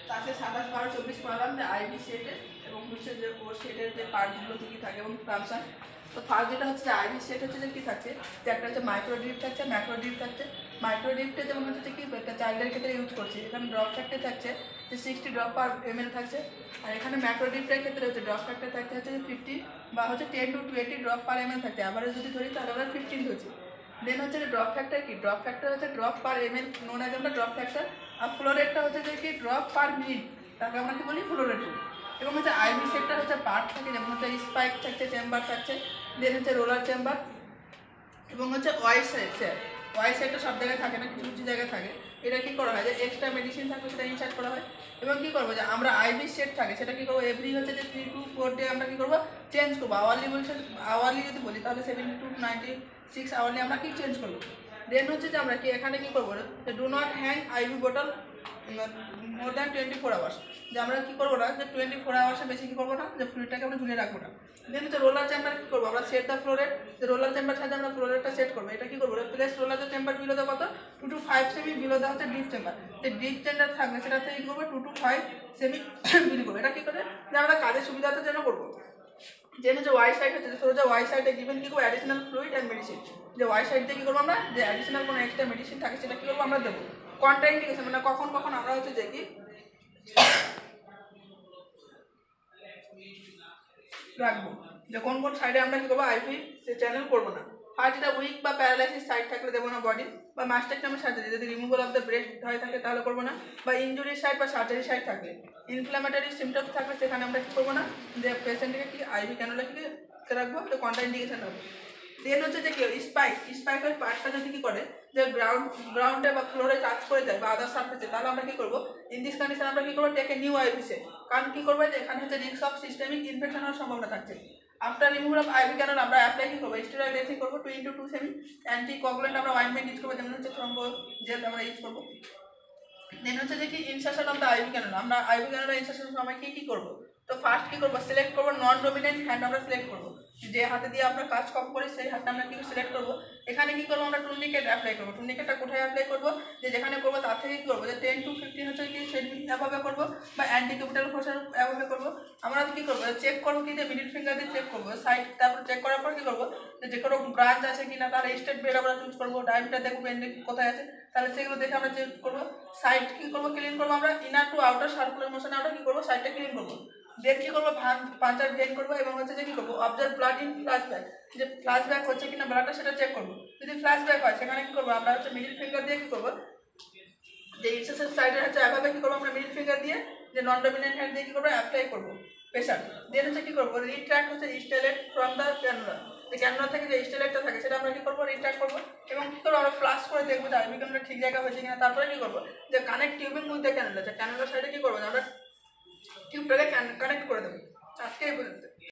তাতে 27, 12, 24 পড়ালাম যে আইভি সেটের এবং হচ্ছে যে ওর সেটের যে পার্টগুলো কী থাকে এবং ফাংশন। তো ফার্স্ট যেটা হচ্ছে যে আইভি সেট হচ্ছে যে কী থাকছে, যে একটা হচ্ছে মাইক্রো ড্রিপ থাকছে, ম্যাক্রো ড্রিপ থাকছে। মাইক্রো ড্রিপটা যেমন হচ্ছে কি একটা চাইল্ডের ক্ষেত্রে ইউজ করছি, এখানে ড্রপ ফ্যাক্টর থাকছে যে 60 ড্রপ পার ml থাকছে। আর এখানে ম্যাক্রো ড্রিপটার ক্ষেত্রে হচ্ছে ড্রপ ফ্যাক্টর থাকছে হচ্ছে 50 বা হচ্ছে 10 to 20 ড্রপ পার ml থাকছে। আবার যদি ধরি তাহলে আমরা 15 ধরছি। দেন হচ্ছে যে ড্রপ ফ্যাক্টর কি, ড্রপ ফ্যাক্টর হচ্ছে ড্রপ পার ml নোন অ্যাজ আমরা ড্রপ ফ্যাক্টর। আর ফ্লো রেটটা হচ্ছে যে কি ড্রপ পার মিনিট, তাকে আমরা কি বলি ফ্লো রেট। এবং হচ্ছে আইভি সেটটা হচ্ছে পার্ট থাকে, যেমন হচ্ছে স্পাইক থাকছে, চেম্বার থাকছে, দেন হচ্ছে রোলার চেম্বার এবং হচ্ছে ওয়াইস সেট। ওয়াইস সেটটা সব জায়গায় থাকে না, কিছু কিছু জায়গায় থাকে। এটা কী করা হয় যে এক্সট্রা মেডিসিন থাকবে সেটা ইনসার্ট করা হয়। এবং কী করবো যে আমরা আইভি সেট থাকে সেটা কী করবো এভরি হচ্ছে যে 3 to 4 ডে আমরা কী করবো চেঞ্জ করবো। আওয়ারলি বলছে, আওয়ারলি যদি বলি তাহলে 70 to 96 আওয়ারলি আমরা কি চেঞ্জ করবো। দেন হচ্ছে যে আমরা কি এখানে কী করবো যে do not hang IV bottle more than 24 hours, যে আমরা কী করবো না যে 24 আওয়ার্সের বেশি কী করবো না, যে ফ্লুইডটাকে আমরা ঝুলিয়ে রাখবো না। দেন হচ্ছে রোলার চেম্বার কী করবো আমরা সেট দ্য ফ্লো রেট, যে রোলার চেম্বার সাথে আমরা ফ্লো রেটটা সেট করবো। এটা কী করবো place roller chamber below the কত 2 to 5 সেমি বিলো দ্য হচ্ছে ডিপ চেম্বার। যে ডিপ চেম্বার থাকবে সেটাতে কী করবো 2 to 5 সেমি বিল করবো। এটা কী করে যে আমরা কাজের সুবিধাতে যেন করবো। যেন হচ্ছে ওয়াই সাইড হচ্ছে যে সোজা ওয়াই সাইডে গিভেন কী করবো অ্যাডিশনাল ফ্লুইড অ্যান্ড মেডিসিন। যে ওয়াই সাইড দিয়ে কী করবো আমরা যে অ্যাডিশনাল কোনো এক্সট্রা মেডিসিন থাকে সেটা কী করবো আমরা দেবো। কন্ট্রাইন্ডিকেশন মানে কখন কখন আমরা হচ্ছে যে কি রাখবো, যে কোন কোন সাইডে আমরা কী করবো আইভি সে চ্যানেল করবো না। আর যেটা উইক বা প্যারালাইসিস সাইড থাকলে দেবো না বডি, বা মাস্টেকটমির সার্জারি যদি রিমুভাল অফ দ্য ব্রেস্ট হয়ে থাকে তাহলে করবো না, বা ইনজুরি সাইড বা সার্জারি সাইড থাকলে ইনফ্লামেটরি সিমটমস থাকলে সেখানে আমরা কী করবো না, যে পেশেন্টকে কি আইভি ক্যানুলা কি রাখবো, তো কন্ট্রাইন্ডিকেশন রাখবো। দেন হচ্ছে যে কি স্পাইকের পার্টটা যদি কী করে যে গ্রাউন্ডে বা ফ্লোরে টাচ করে যায় বা আদার সারফেসে, তাহলে আমরা কী করবো ইন দিস কন্ডিশন আমরা কী করবো take a new IV set. কারণ কী করবো যে এখানে হচ্ছে রিস্ক অফ সিস্টেমিক ইনফেকশন হওয়ার সম্ভাবনা থাকছে। After removal of ivy cannula আমরা অ্যাপ্লাই কী করবো স্টেরয়েড ড্রেসিং করবো 2 into 2 সেমি অ্যান্টি কোয়াগুলেন্ট আমরা অয়েন্টমেন্ট ইউজ করবো, যেমন হচ্ছে থ্রম্বো জেল আমরা ইউজ করবো। দেন হচ্ছে যে কি insertion of the ivy cannula, আমরা আইভি ক্যানুলা ইনসারশনের সময় কী কী করবো, তো ফার্স্ট কী করবো সিলেক্ট করবো নন ডমিনেন্ট হ্যান্ড আমরা সিলেক্ট করবো, যে হাতে দিয়ে আমরা কাজ কম করি সেই হাতটা আমরা কী সিলেক্ট করবো। এখানে কী করবো আমরা টুর্নিকেট অ্যাপ্লাই করবো। টুর্নিকেটটা কোথায় অ্যাপ্লাই করবো, যে যেখানে করবো তার থেকে কী করবো যে 10 to 15 হচ্ছে কি সেভাবে করবো, বা অ্যান্টি ক্যাপিটাল ফোর্সের এভাবে করবো। আমরা কী করবো চেক করবো কি যে মিডিল ফিঙ্গার দিয়ে চেক করবো সাইড, তারপর চেক করার পর কী করবো যে কোনো ব্রাঞ্চ আছে কিনা, তাহলে স্টেট ব্রেড আমরা চুজ করবো, ডায়ামিটার দেখবো পেন্ডে কোথায় আছে, তাহলে সেগুলো দেখে আমরা চেক করবো। সাইড কী করবো ক্লিন করবো আমরা ইনার টু আউটার সার্কুলার মোশনে আমরা কী করবো সাইডটা ক্লিন করবো। দেন কী করবো পাঞ্চার ড্রেন করবো এবং হচ্ছে যে কী করবো অবজার্ভ ব্লাড ইন ফ্ল্যাশব্যাক, যে ফ্ল্যাশব্যাক হচ্ছে কিনা ব্লাডটা সেটা চেক করবো। যদি ফ্ল্যাশব্যাক হয় সেখানে কী করবো আমরা হচ্ছে মিডিল ফিঙ্গার দিয়ে কী করবো যে ইনসেসের সাইডে হচ্ছে এভাবে কী করবো আমরা মিডিল ফিঙ্গার দিয়ে যে নন ডমিনেন্ট হ্যান্ড দিয়ে কী করবো অ্যাপ্লাই করবো প্রেশার। দেন হচ্ছে কী করবো রিট্র্যাক্ট হচ্ছে স্টেলেট ফ্রম দ্য ক্যানুলা, যে ক্যানুলা থেকে যে স্টেলেটটা থাকে সেটা আমরা কী করবো রিট্র্যাক্ট করবো এবং কী করবো আমরা ফ্লাশ করে দেখবো যে আইভি ক্যানুলা ঠিক জায়গা হয়েছে কিনা। তারপরে কী করবো যে connect tubing with the cannula, যে ক্যানুলার সাইডে কী করবো যে আমরা টিউবটাকে কানেক্ট করে দেবো। আজকে এই পর্যন্ত।